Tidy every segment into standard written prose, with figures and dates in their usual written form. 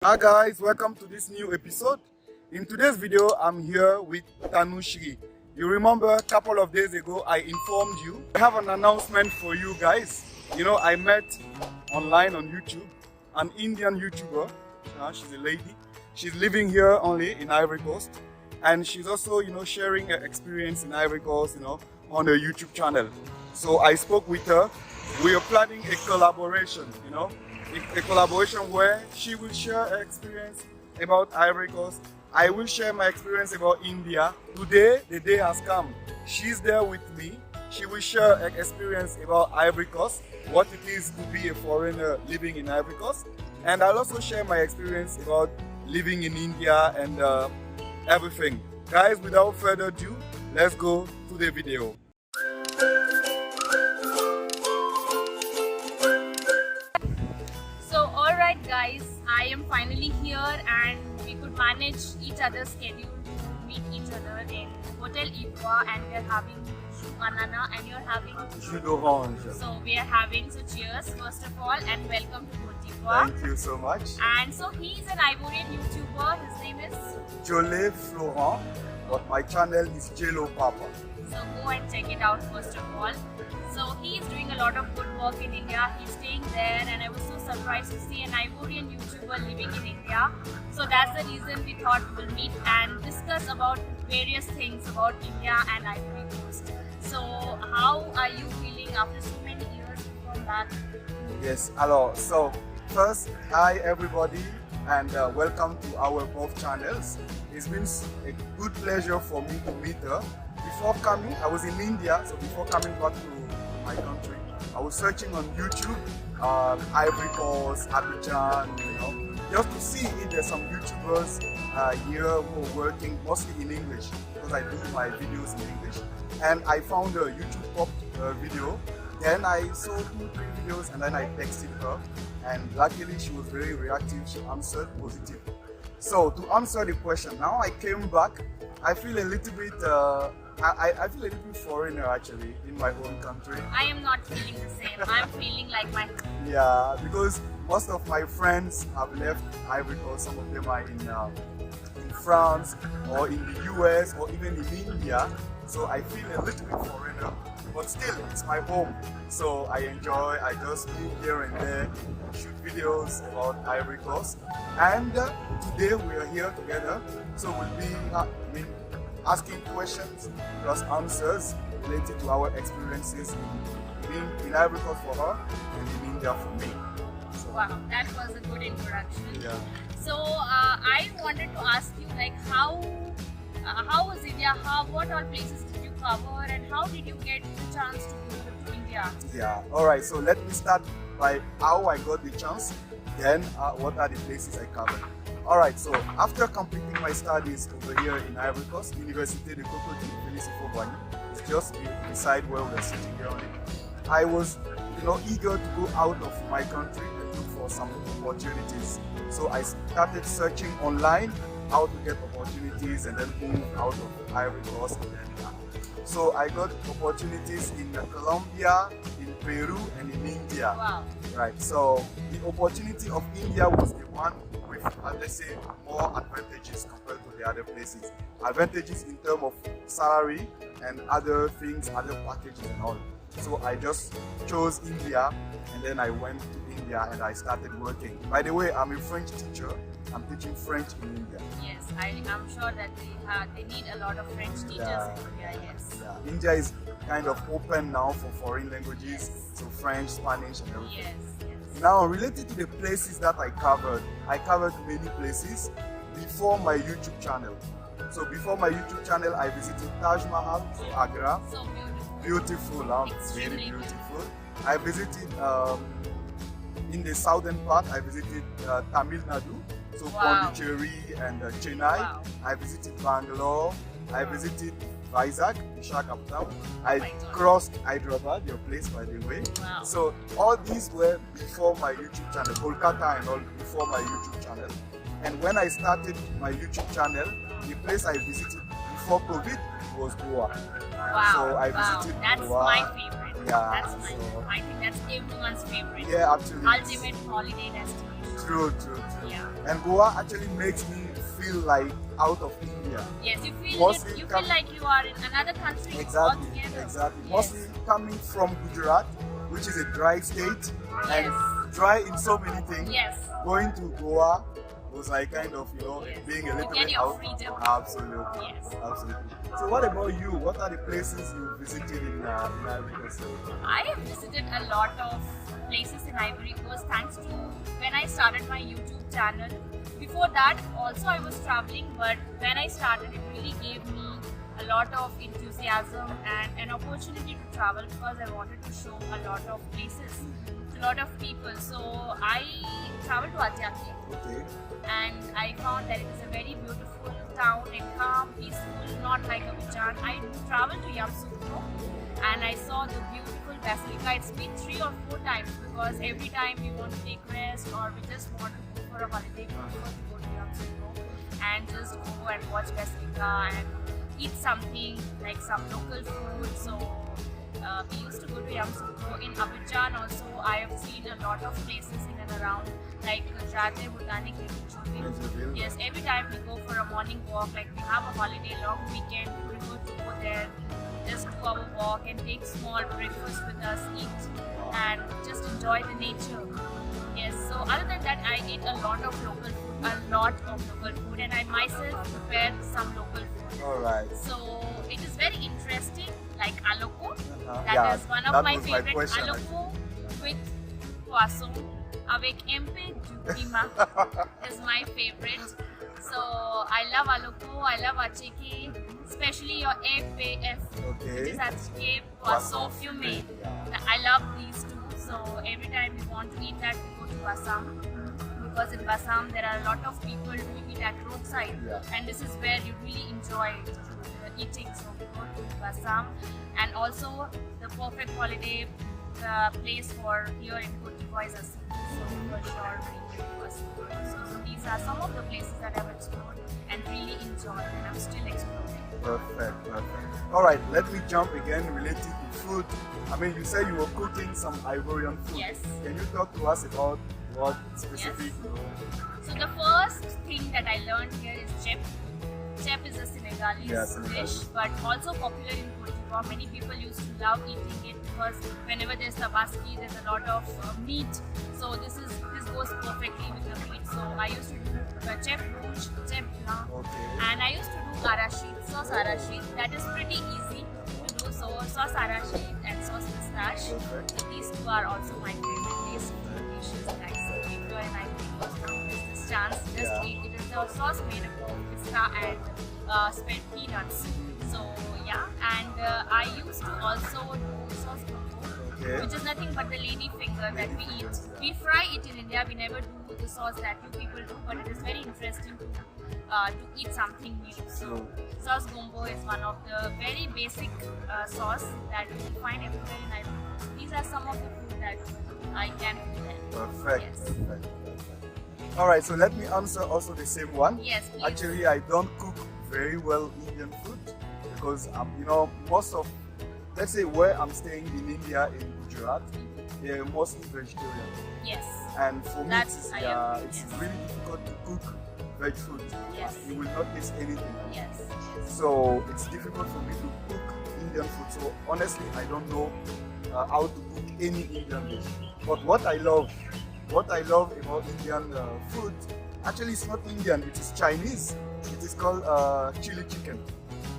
Hi guys, welcome to this new episode. In today's video, I'm here with Tanushri. You remember a couple of days ago, I informed you. I have an announcement for you guys. You know, I met online on YouTube an Indian YouTuber. She's a lady. She's living here only in Ivory Coast. And she's also, sharing her experience in Ivory Coast, on her YouTube channel. So I spoke with her. We are planning a collaboration, a collaboration where she will share her experience about Ivory Coast. I will share my experience about India. Today, the day has come. She's there with me. She will share her experience about Ivory Coast, what it is to be a foreigner living in Ivory Coast. And I'll also share my experience about living in India and everything. Guys, without further ado, let's go to the video. Alright guys, I am finally here and we could manage each other's schedule to meet each other in Hotel Ivoire, and we are having banana and you're having jus d'orange. So we are having, so cheers first of all and welcome to Côte d'Ivoire. Thank you so much. And so he's an Ivorian YouTuber, his name is DJELO Florent, but my channel is DJELO Papa. So go and check it out first of all. So he's doing a lot of good work in India. He's staying there and I was so surprised to see an Ivorian YouTuber living in India. So that's the reason we thought we'll meet and discuss about various things about India and Ivory Coast. So how are you feeling after so many years from back? Yes, hello. So first, hi everybody and welcome to our both channels. It's been a good pleasure for me to meet her. Before coming, I was in India, so before coming back to my country, I was searching on YouTube, Ivory Coast, Abidjan, just to see if there's some YouTubers here who are working mostly in English, because I do my videos in English. And I found a YouTube pop video. Then I saw 2-3 videos and then I texted her, and luckily she was very reactive. She answered positively. So to answer the question, now I came back. I feel a little bit I feel a little bit foreigner actually in my own country. I am not feeling the same. I'm feeling like my... Yeah, because most of my friends have left Ivory Coast. Some of them are in France or in the US or even in India. So I feel a little bit foreigner, but still it's my home. So I enjoy, I just move here and there, shoot videos about Ivory Coast. And today we are here together. So we'll be asking questions plus answers related to our experiences in Ivory Coast for her and in India for me. So, wow, that was a good introduction. Yeah. So I wanted to ask you, like, how was India? What all places did you cover, and how did you get the chance to go to India? Yeah. All right. So let me start by how I got the chance. Then what are the places I covered? Alright, so after completing my studies over here in Ivory Coast, Université de Côte, it's just beside where we're sitting here on it. I was, eager to go out of my country and look for some opportunities. So I started searching online how to get opportunities and then move out of Ivory Coast. So I got opportunities in Colombia, in Peru, and in India. Wow. Right. So the opportunity of India was the one with, let's say, more advantages compared to the other places. Advantages in terms of salary and other things, other packages and all. So I just chose India, and then I went to India and I started working. By the way, I'm a French teacher. I'm teaching French in India. Yes, I'm sure that they need a lot of French teachers in India. Yes. Yeah. India is kind of open now for foreign languages, yes. So French, Spanish, and everything. Yes. Now, related to the places that I covered many places before my YouTube channel. So before my YouTube channel, I visited Taj Mahal, so Agra. So beautiful. Beautiful, very beautiful. I visited in the southern part. I visited Tamil Nadu, so wow. Pondicherry and Chennai. Wow. I visited Bangalore. I visited Vizag, Visakhapatnam. I God. crossed Hyderabad, your place by the way. Wow. So all these were before my YouTube channel, Kolkata and all before my YouTube channel. And when I started my YouTube channel, the place I visited before COVID was Goa. Wow. So I visited That's Goa. my favorite. Yeah, That's my favorite. I think that's everyone's favorite. Yeah, absolutely. Ultimate holiday destination. True, true, true. Yeah. And Goa actually makes me feel like out of India. Yes, you feel Mostly you feel like you are in another country Exactly, altogether. exactly. Yes. Mostly coming from Gujarat, which is a dry state, and Yes. dry in so many things. Yes. Going to Goa was like kind of, Yes. being a little get bit your out. freedom. Absolutely. Yes. Absolutely. So what about you? What are the places you visited in Ivory Coast? I have visited a lot of places in Ivory Coast thanks to when I started my YouTube channel. Before that, also I was traveling, but when I started, it really gave me a lot of enthusiasm and an opportunity to travel because I wanted to show a lot of places to a lot of people. So I traveled to Adyake. Okay. And I found that it is a very beautiful town and calm, peaceful, not like Abidjan. I traveled to Yamoussoukro and I saw the beautiful basilica. It's been 3 or 4 times because every time we want to take rest or we just want to go for a holiday, we prefer to go to Yamoussoukro and just go and watch basilica and eat something like some local food. So we used to go to Yamoussoukro. In Abidjan also, I have seen a lot of places in and around like Jardin Botanique. Yes, every time we go for a morning walk, like we have a holiday, long weekend, we prefer to go there, just do our walk and take small breakfast with us, eat and just enjoy the nature. Yes, so other than that, I ate a lot of local food, and I myself prepared some local food. Alright. So it is very interesting, like aloko. Yeah, That is one of that my was my favorite. question, Aloko with poisson avec un peu du piment is my favorite. So I love aloko, I love acheke, especially your APF, Okay. which is acheke poisson fumé. I love these two. So every time we want to eat that, we go to Bassam. Because in Bassam there are a lot of people doing it at roadside, Yeah. and this is where you really enjoy eating. So we go to Bassam, and also the perfect holiday place for here in Côte d'Ivoire is Assis. So for sure bring it to Assis. So these are some of the places that I've explored and really enjoyed, and I'm still exploring. Perfect, perfect. Alright, let me jump again related to food. I mean, you said you were cooking some Ivorian food. Yes. Can you talk to us about what specific? So the first thing that I learned here is chep. Chep is a Senegalese dish, but also popular in Côte d'Ivoire. Many people used to love eating it because whenever there's tabaski, there's a lot of meat. So this goes perfectly with the meat. So I used to do chep rouge, chep blanc, Okay. and I used to do arachide, sauce arachide. That is pretty easy to do. So sauce arachide and sauce pistache. Perfect. So these two are also my favorite dishes, guys. So if you're in Ivory Coast now, there's this chance, just eat. It is a sauce made up of pista and spent peanuts. So yeah, and I used to also do sauce gumbo, Okay. which is nothing but the lady finger that we eat. We fry it in India. We never do the sauce that you people do, but it is very interesting to eat something new. So sauce gumbo is one of the very basic sauce that you will find everywhere in Ivory Coast. These are some of the food that I can do there. Perfect. Yes. Perfect. Alright, so let me answer also the same one. Yes, please. Actually, I don't cook very well Indian food because most of, let's say where I'm staying in India, in Gujarat, they're mostly vegetarian. Yes. And for me, That's- it's yes. really difficult to cook veg food. Yes. You will not taste anything. Yes. So it's difficult for me to cook Indian food. So honestly, I don't know how to cook any Indian dish. But what I love about Indian food, actually it's not Indian, it is Chinese. It is called chili chicken.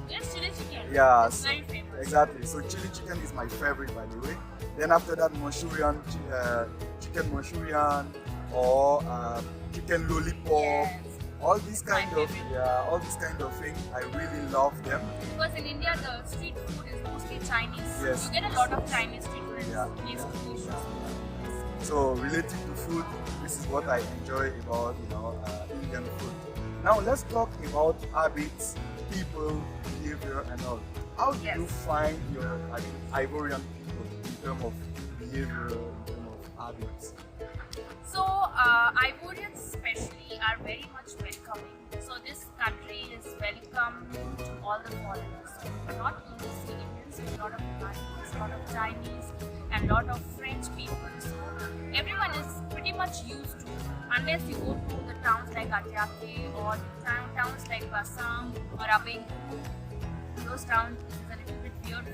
Yes, chili chicken. Yeah, It's very famous. exactly. So chili chicken is my favorite, by the way. Then after that, Manchurian, chicken Manchurian, or chicken lollipop. Yes. All these My kind of favorite. things, I really love them. Because in India, the street food is mostly Chinese. Yes. You get a lot of Chinese street food. Yeah. It's delicious. So related to food, this is what I enjoy about Indian food. Now let's talk about habits, people, behavior, and all. How do you find your Ivorian people in terms of behavior, in terms of habits? So, Ivorians especially are very much welcoming. So this country is welcome to all the foreigners. So not only see Indians, but a lot of Iranians, a lot of Chinese, and a lot of French people. So everyone is pretty much used to unless you go to the towns like Ajake or towns like Bassam or Abidjan, those towns is a little bit weird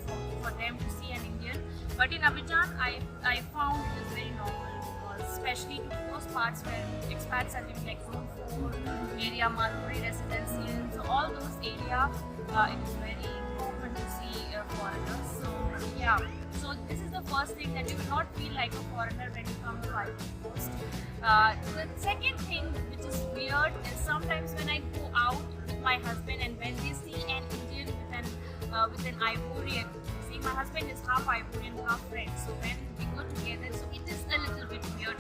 for them to see an Indian. But in Abidjan, I found it is very normal, especially to those parts where expats are living, like Zone 4 area, Malpuri residences, so all those areas, it is very common to see foreigners. So yeah, so this is the first thing, that you will not feel like a foreigner when you come to Ivory Coast. The second thing which is weird is sometimes when I go out with my husband and when they see an Indian with an Ivorian. See, my husband is half Ivorian, half French. So when we go together, so it is a little bit weird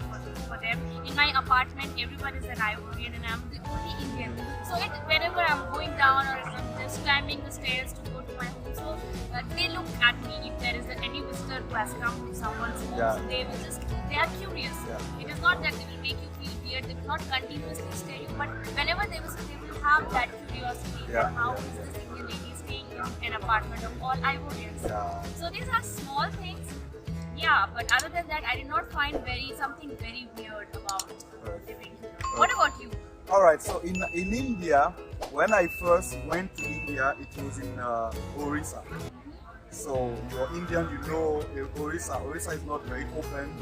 for them. In my apartment, everyone is an Ivorian and I'm the only Indian. So whenever I'm going down or I'm just climbing the stairs to go to my home, so they look at me if there is any visitor who has come to someone's home. Yeah. So they are curious. Yeah. It is not that they will make you feel weird. They will not continuously stare you, but whenever they visit, they will have that curiosity. Yeah. That how is this Indian lady staying in an apartment of all Ivorians? Yeah. So these are small things. Yeah, but other than that, I did not find something very weird about living here. What about you? Alright, so in India, when I first went to India, it was in Orissa. So you're Indian, you know Orissa. Orissa is not very open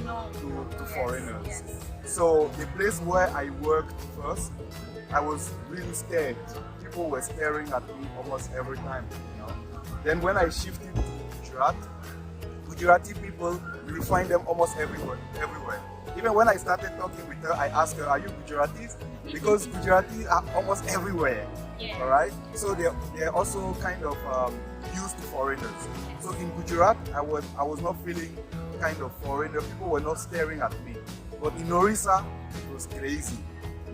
to foreigners. Yes. So the place where I worked first, I was really scared. People were staring at me almost every time. Then when I shifted to Gujarati people, you will find them almost everywhere. Even when I started talking with her, I asked her, "Are you Gujaratis?" Because Gujaratis are almost everywhere. Yeah. All right. So they're also kind of used to foreigners. So in Gujarat, I was not feeling kind of foreigner. People were not staring at me. But in Orissa, it was crazy.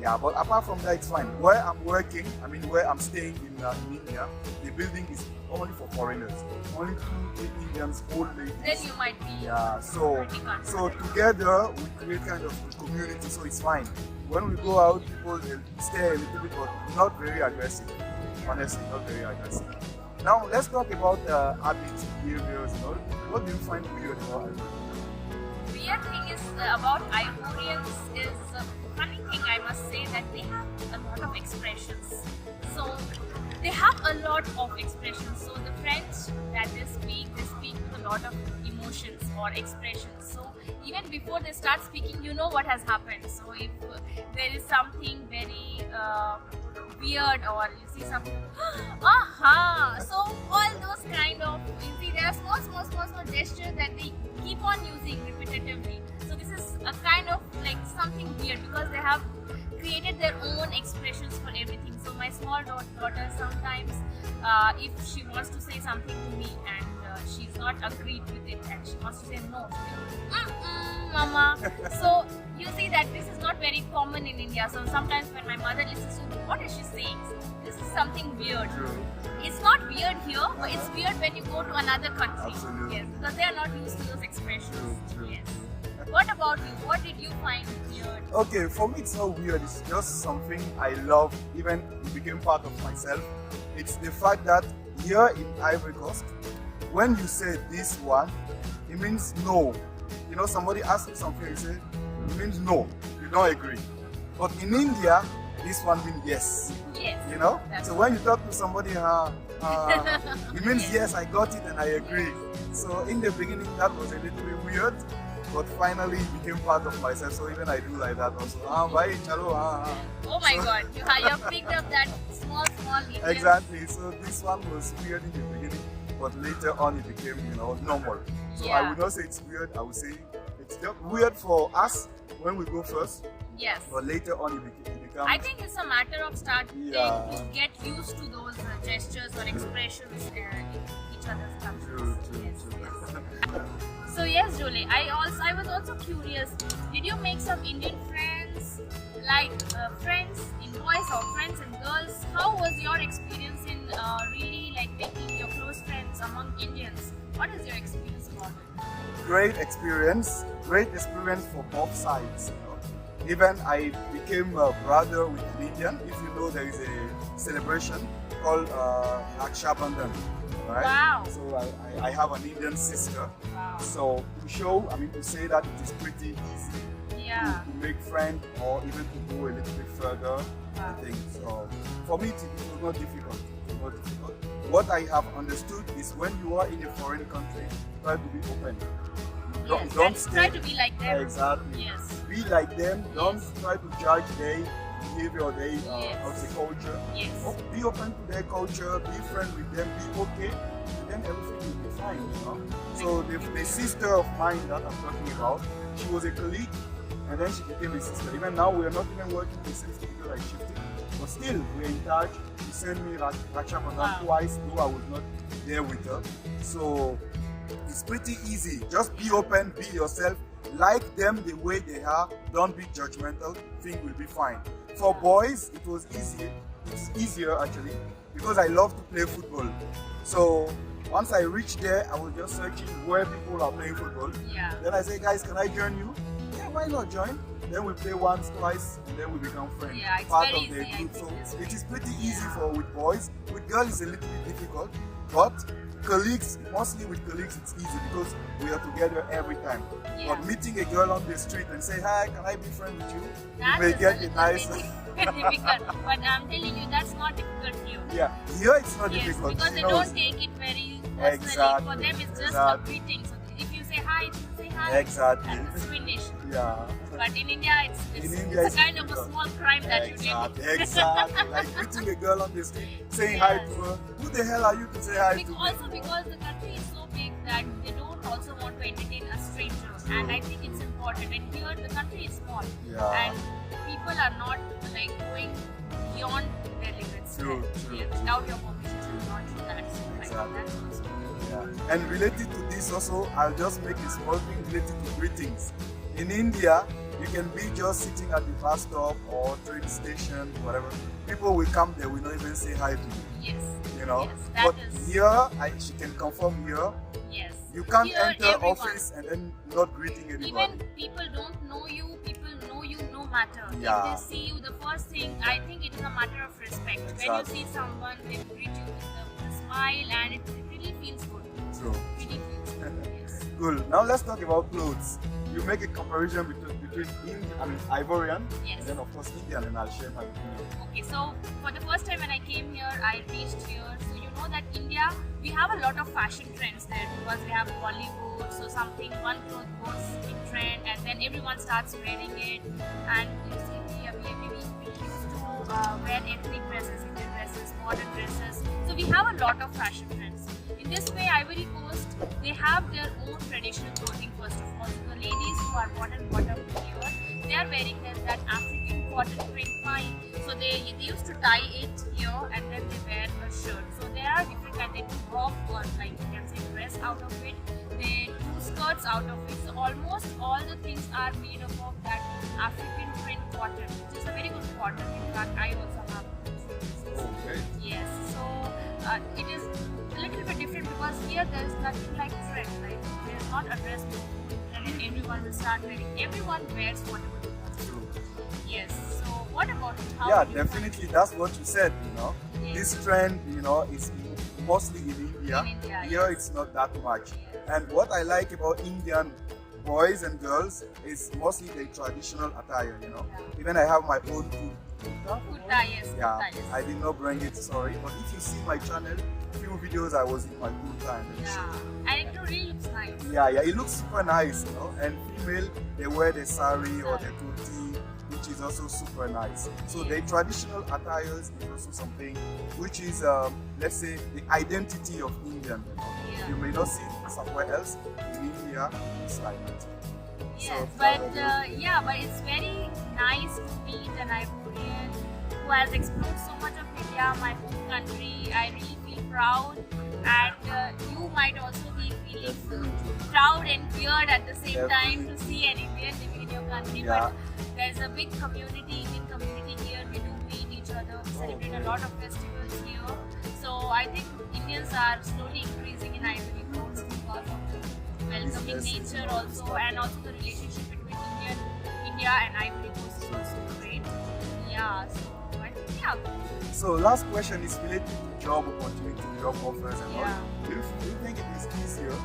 Yeah, but apart from that, it's fine. Where I'm working, where I'm staying in India, the building is only for foreigners. Only 2 Indians, old ladies. Then you might be. Yeah, so together we create kind of a community, so it's fine. When we go out, people they'll stare a little bit, but not very aggressive. Honestly, not very aggressive. Now let's talk about habits, behaviors. What do you find weird about it? Weird thing is about Ivorians is funny thing, I must say, that they have a lot of expressions. So they have a lot of expressions. So the French that they speak with a lot of emotions or expressions. So even before they start speaking, you know what has happened. So if there is something very weird or you see something, aha! So all those kind of, you see, there are small gestures that they keep on using repetitively. So this is a kind of like something weird because they have created their own expressions for everything. So my small daughter sometimes, if she wants to say something to me and she's not agreed with it and she wants to say no, mama. So you see that this is not very common in India. So sometimes when my mother listens to me, what is she saying? This is something weird. True. It's not weird here, but it's weird when you go to another country. Absolutely. Yes, because they are not used to those expressions. True. Yes. What about you? What did you find weird? Okay, for me it's not weird, it's just something I love, even it became part of myself. It's the fact that here in Ivory Coast, when you say this one, it means no. Somebody asks you something, you say, it means no, you don't agree. But in India, this one means yes. Yes. So when you talk to somebody, it means yes, I got it and I agree. So in the beginning, that was a little bit weird. But finally it became part of myself, so even I do like that also. Bye, chalo, Oh my God, you have picked up that small Indian. Exactly, so this one was weird in the beginning, but later on it became, normal. So Yeah. I would not say it's weird, I would say it's just weird for us when we go first, Yes. but later on it becomes... I think it's a matter of starting Yeah. to get used to those gestures or expressions in each other's countries. True. Yes. So yes, Jolie, I was also curious. Did you make some Indian friends, like friends in boys or friends in girls? How was your experience in really like making your close friends among Indians? What is your experience about it? Great experience for both sides. Even I became a brother with an Indian. If you know, there is a celebration called Raksha Bandhan. right? Wow. So I have an Indian sister. Wow. So to say that it is pretty easy Yeah. to make friends or even to go a little bit further, I think. So for me, it was not difficult. It was not difficult. What I have understood is when you are in a foreign country, try to be open. Yes. Don't And try to be like them. Exactly. Yes. Be like them. Don't Yes. try to judge their behavior or their Yes. culture. Yes. Be open to their culture. Be friend with them. Be okay, and then everything will be fine. You know. So the sister of mine that I'm talking about, she was a colleague, and then she became a sister. Even now, we are not even working the same studio, like shifting, but still we're in touch. She sent me Rachamadan twice, though I was not there with her. So it's pretty easy. Just be open, be yourself, like them the way they are. Don't be judgmental. Things will be fine. For boys, it was easy. It's easier actually because I love to play football. So once I reached there, I was just searching where people are playing football. Yeah. Then I say, guys, can I join you? Yeah, why not join? Then we play once, twice, and then we become friends. Yeah, it's Part very of the easy, I group. think So it's it is pretty easy Yeah. for with boys. With girls, it's a little bit difficult, but colleagues, mostly with colleagues, it's easy because we are together every time. Yeah. But meeting a girl on the street and say, hi, can I be friends with you? That you may is get a a little nice. bit difficult. But I'm telling you, that's not difficult here. Yeah, here it's not Yes, difficult. because She they knows. don't take it very personally. Exactly, For them, it's just exactly. a greeting. So if you say hi, you say hi. Exactly. And it's finished. Yeah. But in India, it's India, it's a kind of a difficult. small crime that you Exactly, did. exactly. Like meeting a girl on the street, saying hi Yes. to her. Who the hell are you to say hi to me? Also because the country is so big that they don't also want to entertain a stranger. And I think it's important. And here, the country is small. Yeah. And people are not like going beyond their limits. True, true, Yeah, true. without your permission, not that. So Exactly. that's also Yeah. And related to this also, I'll just make a small thing related to greetings. In India, you can be just sitting at the bus stop or train station, whatever. People will come there, will not even say hi to you. yes. You know. Yes, that But is- here, she can confirm here. Yes. You can't Here, enter everyone. office and then not greeting anybody. Even people don't know you, people know you no matter. Yeah. If they see you, the first thing, I think it is a matter of respect. When you Exactly. see someone, they greet you with a smile and it really feels good. True. Really feels good. Yes. Cool. Now let's talk about clothes. You make a comparison between Ivorian Yes. and then of course Indian, and I'll share my opinion. Okay, so for the first time when I came here, I reached here. So you know that India, we have a lot of fashion trends there because we have Bollywood. So one cloth goes in trend and then everyone starts wearing it. And you see, we used to wear ethnic dresses, Indian dresses, modern dresses. So we have a lot of fashion trends. In this way, Ivory Coast, they have their own traditional clothing first of all. So the ladies who are bottom here, they are wearing that African cotton print fine. So they used to tie it here and then they wear a shirt. So there are different kinds. They do robe or like you can say dress out of it. They do skirts out of it. So almost all the things are made up of that African print cotton, which is a very good cotton. In fact, I also have this. Okay. Yes. So it is a little bit different because here there is nothing like trend. Like there is not a dress and then everyone will start wearing. Everyone wears whatever they want. True. Yes. So what about you? How Yeah, do you find definitely. That's what you said. Yes. This trend, is mostly in India. In India, Here, yes. it's not that much. Yes. And what I like about Indian boys and girls is mostly the traditional attire. Yeah. Even I have my own kurta. Kurta, yes. Yeah, Kurta, yes. I did not bring it, sorry. But if you see my channel, few videos I was in my kurta and then Yeah. And it really looks nice. Yeah, it looks super nice, And female, they wear the sari or the kurti, which is also super nice. So the traditional attires is also something which is, let's say, the identity of Indian. Yeah. You may not see it somewhere else. In India, it's like that. Yes, So, but but it's very nice to meet an Ivorian who has explored so much of India, my home country. I really feel proud, and you might also be feeling proud and weird at the same time to see an Indian living in your country. Yeah. But there's a big community, Indian community here. We do meet each other. We celebrate a lot of festivals here. So I think Indians are slowly increasing in Ivory Coast because of the welcoming nature also, and also the relationship between India and Ivory Coast is also great. Yeah, so I think So last question is related to job opportunity, job offers and all. Yeah. Do you think it is easier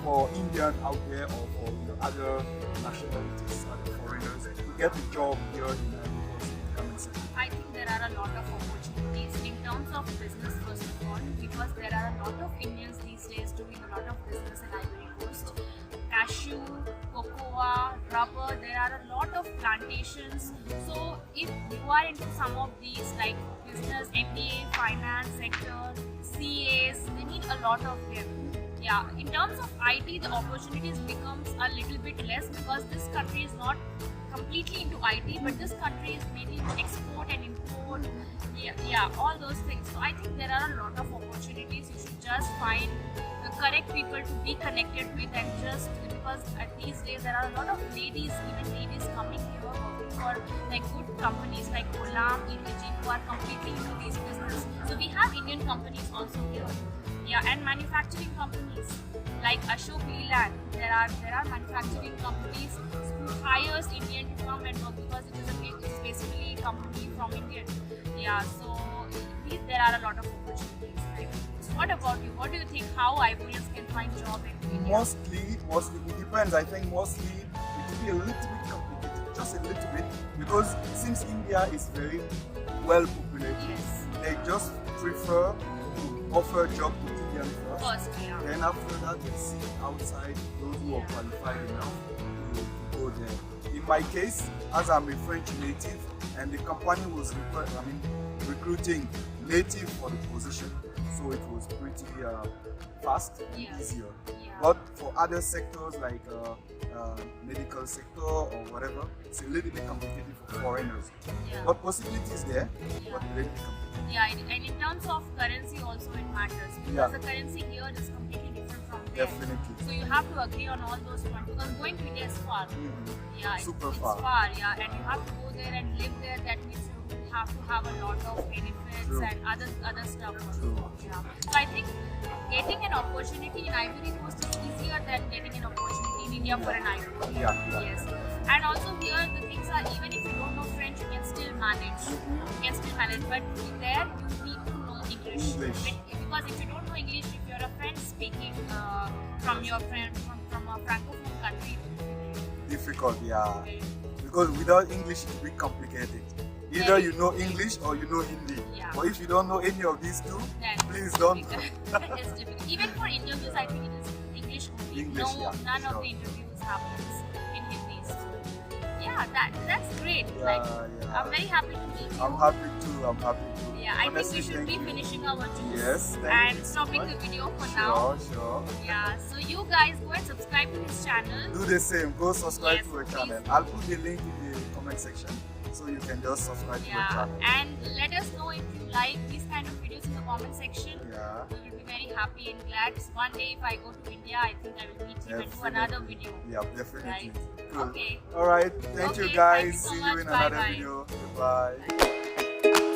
for Indian out there or for other nationalities, other foreigners to get a job here in Ivory Coast? Come and say. I think there are a lot of opportunities in terms of business first of all, because there are a lot of Indians these days doing a lot of business in Ivory Coast. Cashew, cocoa, rubber, there are a lot of plantations. So if you are into some of these like business, MBA, finance sector, CAs, they need a lot of them. Yeah, in terms of IT, the opportunities becomes a little bit less because this country is not completely into IT, but this country is mainly into export and import. Yeah, all those things. So I think there are a lot of opportunities. You should just find the correct people to be connected with, and just because these days there are a lot of ladies, even ladies coming here working for like good companies like Olam, EVG, who are completely into these business. So we have Indian companies also here. Yeah, and manufacturing companies like Ashok Leland. There are manufacturing companies who hires Indian to come and work because it's basically a company from India. Yeah, so there are a lot of opportunities. Right? So what about you? What do you think? How Ivorians can find job in India? Mostly it depends. I think mostly it will be a little bit complicated, just a little bit, because since India is very well populated, Yes. they just prefer to offer a job to Indian first. First, yeah. Then after that, they see outside those who are qualified enough to go there. In my case, as I'm a French native, and the company was recruiting native for the position, so it was pretty fast and Yeah. easier. Yeah. But for other sectors like medical sector or whatever, it's a little bit complicated for foreigners. Yeah. But possibilities there, Yeah. but a little bit complicated. Yeah, and in terms of currency also it matters because Yeah. the currency here is completely different from there. Definitely. So you have to agree on all those points because going to India is far. Yeah, Super it's far. far. Yeah, and you have to go there and live there. That means you have to have a lot of benefits True. and other stuff. Also. True. Yeah. So I think getting an opportunity in Ivory Coast is easier than getting an opportunity in India for an Ivory. Yeah. Yes. And also here the things are, even if you don't know French, you can still manage. You can still manage. But there you need to know English. Because if you don't know English, if you're a French speaking from your friend from a francophone country, Difficult, yeah. okay. Because without English, it will be complicated. Either you know English or you know Hindi. Yeah. But if you don't know any of these two, Then please don't. it's difficult. Even for interviews, I think it is English only. English, no, yeah, none sure. of the interviews happens in Hindi. So, yeah, that's great. Yeah, Like, yeah. I'm very happy to meet you. I'm happy too. I'm happy too. Yeah, I think Honestly, we should thank be you. finishing our juice Yes, thank and you so stopping much. the video for now. Sure. Yeah, so you guys go and subscribe to his channel. Do the same. Go subscribe Yes, to the please. channel. I'll put the link in the comment section, so you can just subscribe to the Yeah, channel. and let us know if you like these kind of videos in the comment section. Yeah. We will be very happy and glad. One day if I go to India, I think I will meet him and do Definitely. another video. Yeah, definitely. Right. Cool. Okay. All right. Thank you Okay, guys. thank you so See much. you in another Bye-bye. video. Goodbye.